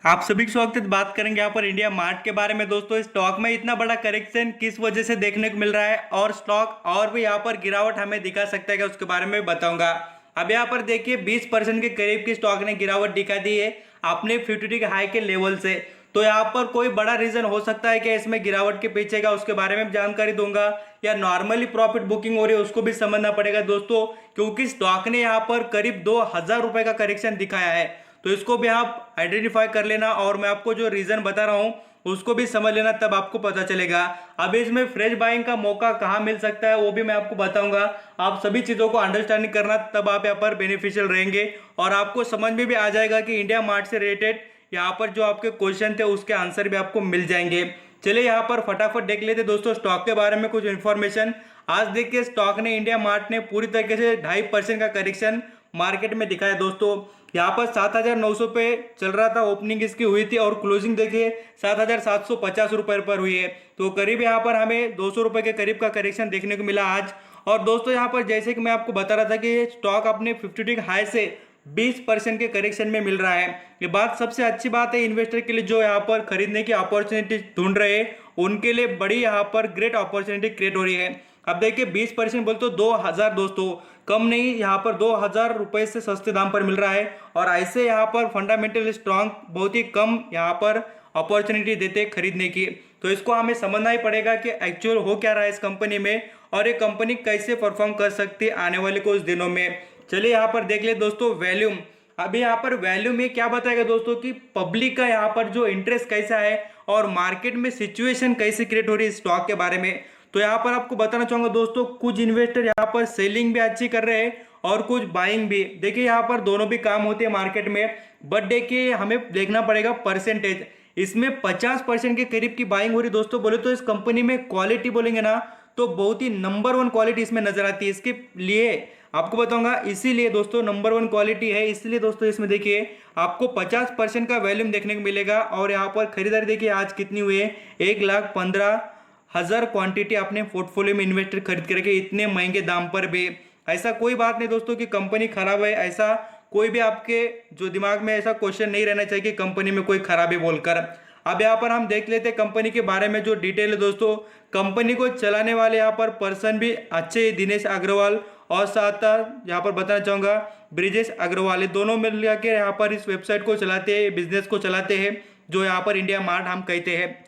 आप सभी का स्वागत है। बात करेंगे यहाँ पर इंडिया मार्ट के बारे में। दोस्तों स्टॉक में इतना बड़ा करेक्शन किस वजह से देखने को मिल रहा है और स्टॉक और भी यहाँ पर गिरावट हमें दिखा सकता है क्या, उसके बारे में बताऊंगा। अब यहाँ पर देखिए 20% के करीब की स्टॉक ने गिरावट दिखा दी है अपने 50 के हाई के लेवल से। तो यहाँ पर कोई बड़ा रीजन हो सकता है कि इसमें गिरावट के पीछे का, उसके बारे में जानकारी दूंगा। या नॉर्मली प्रॉफिट बुकिंग हो रही है उसको भी समझना पड़ेगा दोस्तों, क्योंकि स्टॉक ने यहाँ पर करीब 2000 रुपए का करेक्शन दिखाया है। तो इसको भी आप आइडेंटिफाई कर लेना और मैं आपको जो रीजन बता रहा हूं उसको भी समझ लेना, तब आपको पता चलेगा। अब इसमें फ्रेश बाइंग का मौका कहां मिल सकता है वो भी मैं आपको बताऊंगा। आप सभी चीजों को अंडरस्टैंडिंग करना, तब आप यहाँ पर बेनिफिशियल रहेंगे और आपको समझ में भी आ जाएगा कि इंडिया मार्ट से रिलेटेड यहाँ पर जो आपके क्वेश्चन थे उसके आंसर भी आपको मिल जाएंगे। चलिए यहाँ पर फटाफट देख लेते दोस्तों स्टॉक के बारे में कुछ इन्फॉर्मेशन। आज देखिए स्टॉक ने, इंडिया मार्ट ने पूरी तरीके से 2.5% का करेक्शन मार्केट में दिखाया दोस्तों। यहाँ पर 7,900 पे चल रहा था, ओपनिंग इसकी हुई थी और क्लोजिंग देखिए 7,750 रुपए पर हुई है। तो करीब यहाँ पर हमें 200 रुपए के करीब का करेक्शन देखने को मिला आज। और दोस्तों यहाँ पर जैसे कि मैं आपको बता रहा था कि स्टॉक अपने 50 हाई से 20% के करेक्शन में मिल रहा है। ये बात सबसे अच्छी बात है इन्वेस्टर के लिए, जो यहाँ पर खरीदने की अपॉर्चुनिटी ढूंढ रहे हैं उनके लिए बड़ी यहाँ पर ग्रेट अपॉर्चुनिटी क्रिएट हो रही है। अब देखिए 20% बोल तो 2000 दोस्तों, कम नहीं, यहाँ पर 2000 रुपए से सस्ते दाम पर मिल रहा है। और ऐसे यहाँ पर फंडामेंटल स्ट्रांग बहुत ही कम यहाँ पर अपॉर्चुनिटी देते हैं खरीदने की। तो इसको हमें समझना ही पड़ेगा कि एक्चुअल हो क्या रहा है इस कंपनी में और ये कंपनी कैसे परफॉर्म कर सकती है आने वाले कुछ दिनों में। चलिए यहाँ पर देख ले दोस्तों वैल्यूम। अभी यहाँ पर वैल्यू में क्या बताएगा दोस्तों कि पब्लिक का यहाँ पर जो इंटरेस्ट कैसा है और मार्केट में सिचुएशन कैसे क्रिएट हो रही है स्टॉक के बारे में। तो यहाँ पर आपको बताना चाहूंगा दोस्तों, कुछ इन्वेस्टर यहाँ पर सेलिंग भी अच्छी कर रहे हैं और कुछ बाइंग भी। देखिए यहाँ पर दोनों भी काम होते हैं मार्केट में, बट देखिए हमें देखना पड़ेगा परसेंटेज। इसमें 50% के करीब की बाइंग हो रही दोस्तों। बोले तो इस कंपनी में क्वालिटी बोलेंगे ना तो बहुत ही नंबर 1 क्वालिटी इसमें नजर आती है। इसके लिए आपको बताऊंगा, इसीलिए दोस्तों नंबर 1 क्वालिटी है, इसलिए दोस्तों इसमें देखिए आपको 50% का वैल्यूम देखने को मिलेगा। और यहाँ पर खरीदारी देखिए आज कितनी हुई है, 1,15,000 क्वांटिटी अपने पोर्टफोलियो में इन्वेस्टर खरीद करके इतने महंगे दाम पर भी। ऐसा कोई बात नहीं दोस्तों कि कंपनी खराब है, ऐसा कोई भी आपके जो दिमाग में ऐसा क्वेश्चन नहीं रहना चाहिए कि कंपनी में कोई खराबी बोलकर। अब यहाँ पर हम देख लेते हैं कंपनी के बारे में जो डिटेल है दोस्तों। कंपनी को चलाने वाले यहाँ पर पर्सन भी अच्छे, दिनेश अग्रवाल और साथ यहाँ पर बताना चाहूंगा ब्रिजेश अग्रवाल, ये दोनों मिल के यहाँ पर इस वेबसाइट को चलाते हैं, बिजनेस को चलाते हैं जो यहाँ पर इंडिया मार्ट हम कहते हैं।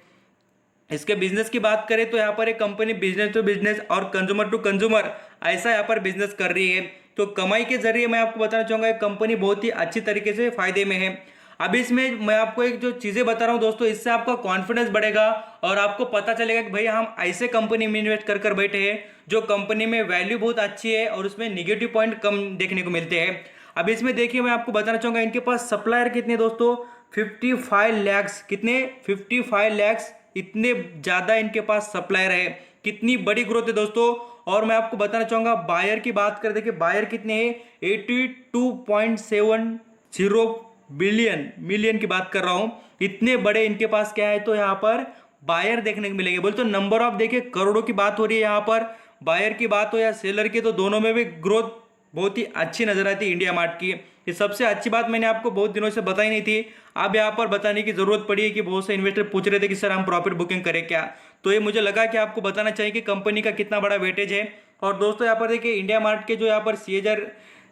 इसके बिजनेस की बात करें तो यहाँ पर एक कंपनी बिजनेस टू बिजनेस और कंज्यूमर टू कंज्यूमर ऐसा यहाँ पर बिजनेस कर रही है। तो कमाई के जरिए मैं आपको बताना चाहूंगा एक कंपनी बहुत ही अच्छी तरीके से फायदे में है। अब इसमें मैं आपको एक जो चीजें बता रहा हूँ दोस्तों, इससे आपका कॉन्फिडेंस बढ़ेगा और आपको पता चलेगा कि भाई हम ऐसे कंपनी में इन्वेस्ट कर बैठे हैं जो कंपनी में वैल्यू बहुत अच्छी है और उसमें निगेटिव पॉइंट कम देखने को मिलते हैं। अब इसमें देखिए मैं आपको बताना चाहूंगा इनके पास सप्लायर कितने दोस्तों, 55 लैक्स, कितने 55 लैक्स, इतने ज्यादा इनके पास सप्लायर है। कितनी बड़ी ग्रोथ है दोस्तों। और मैं आपको बताना चाहूंगा बायर की बात कर, देखिए बायर कितने हैं, 82.70 मिलियन की बात कर रहा हूं। इतने बड़े इनके पास क्या है तो यहाँ पर बायर देखने को मिलेंगे। बोल तो नंबर ऑफ देखिए करोड़ों की बात हो रही है यहाँ पर, बायर की बात हो या सेलर की, तो दोनों में भी ग्रोथ बहुत ही अच्छी नजर आती है इंडिया मार्ट की। ये सबसे अच्छी बात मैंने आपको बहुत दिनों से बताई नहीं थी, अब यहाँ पर बताने की जरूरत पड़ी है कि बहुत से इन्वेस्टर पूछ रहे थे कि सर हम प्रॉफिट बुकिंग करें क्या। तो ये मुझे लगा कि आपको बताना चाहिए कि कंपनी का कितना बड़ा वेटेज है। और दोस्तों यहाँ पर देखिए इंडिया मार्ट के जो यहाँ पर CAGR,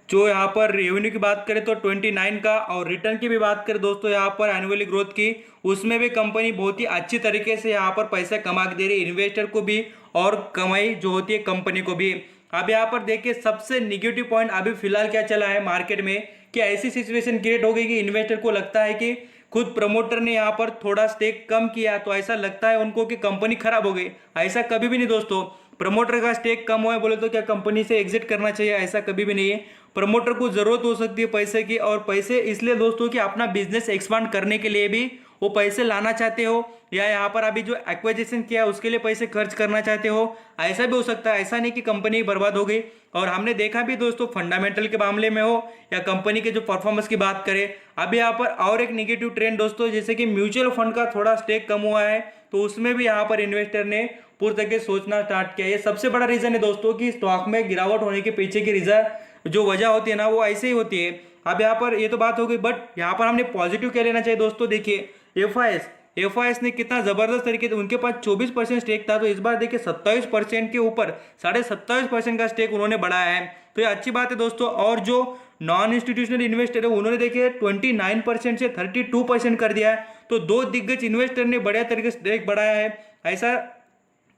जो यहाँ पर रेवेन्यू की बात करें तो 29 का, और रिटर्न की भी बात करें दोस्तों यहाँ पर एनुअली ग्रोथ की, उसमें भी कंपनी बहुत ही अच्छी तरीके से यहाँ पर पैसा कमा के दे रही है इन्वेस्टर को भी और कमाई जो होती है कंपनी को भी। अब यहाँ पर देखिए सबसे निगेटिव पॉइंट अभी फिलहाल क्या चला है मार्केट में कि ऐसी सिचुएशन क्रिएट हो गई कि इन्वेस्टर को लगता है कि खुद प्रमोटर ने यहाँ पर थोड़ा स्टेक कम किया तो ऐसा लगता है उनको कि कंपनी खराब हो गई। ऐसा कभी भी नहीं दोस्तों, प्रमोटर का स्टेक कम हुआ है बोले तो क्या कंपनी से एग्जिट करना चाहिए, ऐसा कभी भी नहीं है। प्रमोटर को जरूरत हो सकती है पैसे की, और पैसे इसलिए दोस्तों कि अपना बिजनेस एक्सपांड करने के लिए भी वो पैसे लाना चाहते हो, या यहाँ पर अभी जो एक्विजिशन किया उसके लिए पैसे खर्च करना चाहते हो, ऐसा भी हो सकता है। ऐसा नहीं कि कंपनी बर्बाद हो गई। और हमने देखा भी दोस्तों फंडामेंटल के मामले में हो या कंपनी के जो परफॉर्मेंस की बात करें, अभी यहाँ पर और एक निगेटिव ट्रेंड दोस्तों, जैसे कि म्यूचुअल फंड का थोड़ा स्टेक कम हुआ है तो उसमें भी यहाँ पर इन्वेस्टर ने पूरी तरीके सोचना स्टार्ट किया। ये सबसे बड़ा रीजन है दोस्तों कि स्टॉक में गिरावट होने के पीछे की रीजन जो वजह होती है ना वो ऐसे ही होती है। अब यहाँ पर ये तो बात हो गई, बट यहाँ पर हमने पॉजिटिव क्या लेना चाहिए दोस्तों। देखिए एफ ने कितना जबरदस्त तरीके से, उनके पास 24% स्टेक था, तो इस बार देखिए 27% के ऊपर 27.5% का स्टेक उन्होंने बढ़ाया है, तो ये अच्छी बात है दोस्तों। और जो नॉन इंस्टीट्यूशनल इन्वेस्टर है उन्होंने देखिए 29% से 32% कर दिया है, तो दो दिग्गज इन्वेस्टर ने बढ़िया तरीके से स्टेक बढ़ाया है। ऐसा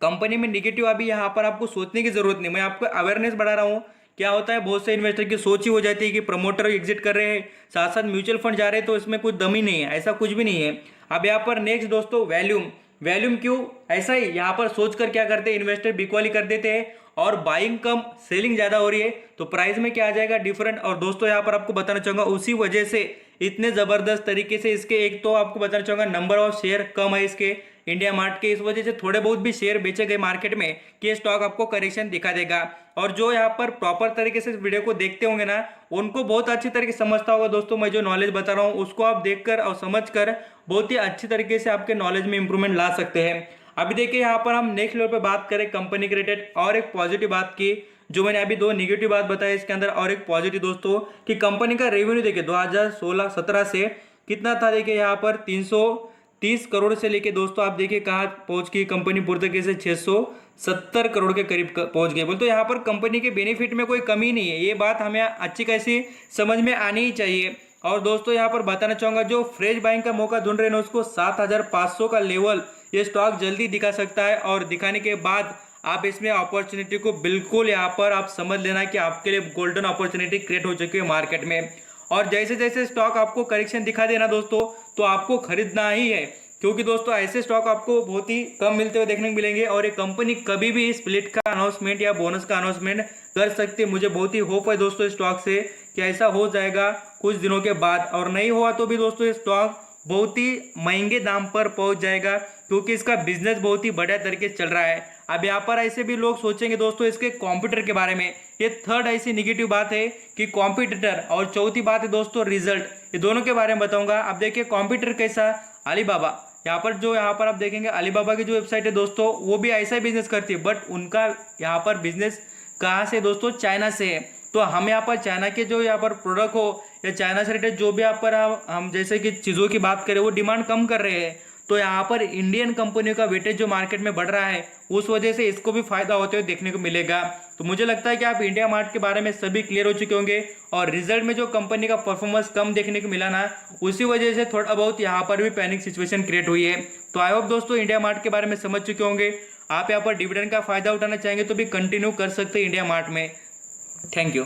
कंपनी में निगेटिव अभी यहाँ पर आपको सोचने की जरूरत नहीं, मैं आपको अवेयरनेस बढ़ा रहा हूँ। क्या होता है, बहुत से इन्वेस्टर की सोच ही हो जाती है कि प्रमोटर एग्जिट कर रहे हैं, साथ साथ म्यूचुअल फंड जा रहे हैं, तो इसमें कुछ दम ही नहीं है, ऐसा कुछ भी नहीं है। अब यहाँ पर नेक्स्ट दोस्तों वैल्यूम क्यों, ऐसा ही यहाँ पर सोच कर क्या करते हैं इन्वेस्टर बिकवाली कर देते हैं और बाइंग कम सेलिंग ज़्यादा हो रही है, तो प्राइस में क्या आ जाएगा डिफरेंट। और दोस्तों यहाँ पर आपको बताना चाहूँगा उसी वजह से इतने ज़बरदस्त तरीके से इसके, एक तो आपको बताना चाहूँगा नंबर ऑफ शेयर कम है इसके इंडिया मार्ट के, इस वजह से थोड़े बहुत भी शेयर बेचे गए मार्केट में कि स्टॉक आपको करेक्शन दिखा देगा। और जो यहाँ पर प्रॉपर तरीके से इस वीडियो को देखते होंगे ना, उनको बहुत अच्छी तरीके से समझता होगा दोस्तों, मैं जो नॉलेज बता रहा हूँ उसको आप देखकर और समझकर बहुत ही अच्छी तरीके से आपके नॉलेज में इंप्रूवमेंट ला सकते हैं। अभी देखिए यहाँ पर हम नेक्स्ट लेवल पे बात करें कंपनी के रिलेटेड, और एक पॉजिटिव बात की, जो मैंने अभी दो निगेटिव बात बताई इसके अंदर, और एक पॉजिटिव दोस्तों कि कंपनी का रेवेन्यू देखिए 2016-17 से कितना था, देखिए यहाँ पर 330 करोड़ से लेके दोस्तों आप देखिए कहाँ पहुंच गई कंपनी, पूर्तकी से 670 करोड़ के करीब पहुंच गए। बोल तो यहाँ पर कंपनी के बेनिफिट में कोई कमी नहीं है, ये बात हमें अच्छी कैसी समझ में आनी ही चाहिए। और दोस्तों यहाँ पर बताना चाहूँगा जो फ्रेश बाइंग का मौका ढूंढ रहे हैं उसको 7500 का लेवल ये स्टॉक जल्दी दिखा सकता है, और दिखाने के बाद आप इसमें अपॉर्चुनिटी को बिल्कुल यहाँ पर आप समझ लेना कि आपके लिए गोल्डन अपॉर्चुनिटी क्रिएट हो चुकी है मार्केट में। और जैसे जैसे स्टॉक आपको करेक्शन दिखा देना दोस्तों, तो आपको खरीदना ही है, क्योंकि दोस्तों ऐसे स्टॉक आपको बहुत ही कम मिलते हुए देखने को मिलेंगे। और ये कंपनी कभी भी स्प्लिट का अनाउंसमेंट या बोनस का अनाउंसमेंट कर सकती है, मुझे बहुत ही होप है दोस्तों स्टॉक से कि ऐसा हो जाएगा कुछ दिनों के बाद, और नहीं हुआ तो भी दोस्तों ये स्टॉक बहुत ही महंगे दाम पर पहुंच जाएगा, क्योंकि इसका बिजनेस बहुत ही बढ़िया तरीके से चल रहा है। अब यहाँ पर ऐसे भी लोग सोचेंगे दोस्तों इसके कॉम्पिटिटर के बारे में, ये थर्ड ऐसी निगेटिव बात है कि कॉम्पिटिटर, और चौथी बात है दोस्तों रिजल्ट, ये दोनों के बारे में बताऊंगा। अब देखिए कॉम्पिटिटर कैसा, अलीबाबा, यहाँ पर आप देखेंगे अलीबाबा की जो वेबसाइट है दोस्तों वो भी ऐसा ही बिजनेस करती है, बट उनका यहाँ पर बिजनेस कहाँ से दोस्तों, चाइना से है। तो हम यहाँ पर चाइना के जो यहाँ पर प्रोडक्ट हो या चाइना से रिलेटेड जो भी यहाँ पर हम जैसे कि चीज़ों की बात करें वो डिमांड कम कर रहे हैं, तो यहाँ पर इंडियन कंपनियों का वेटेज जो मार्केट में बढ़ रहा है उस वजह से इसको भी फायदा होते हुए देखने को मिलेगा। तो मुझे लगता है कि आप इंडिया मार्ट के बारे में सभी क्लियर हो चुके होंगे, और रिजल्ट में जो कंपनी का परफॉर्मेंस कम देखने को मिला ना, उसी वजह से थोड़ा बहुत यहाँ पर भी पैनिक सिचुएशन क्रिएट हुई है। तो आई होप दोस्तों इंडिया मार्ट के बारे में समझ चुके होंगे। आप यहाँ पर डिविडेंड का फायदा उठाना चाहेंगे तो भी कंटिन्यू कर सकते हैं इंडिया मार्ट में। Thank you.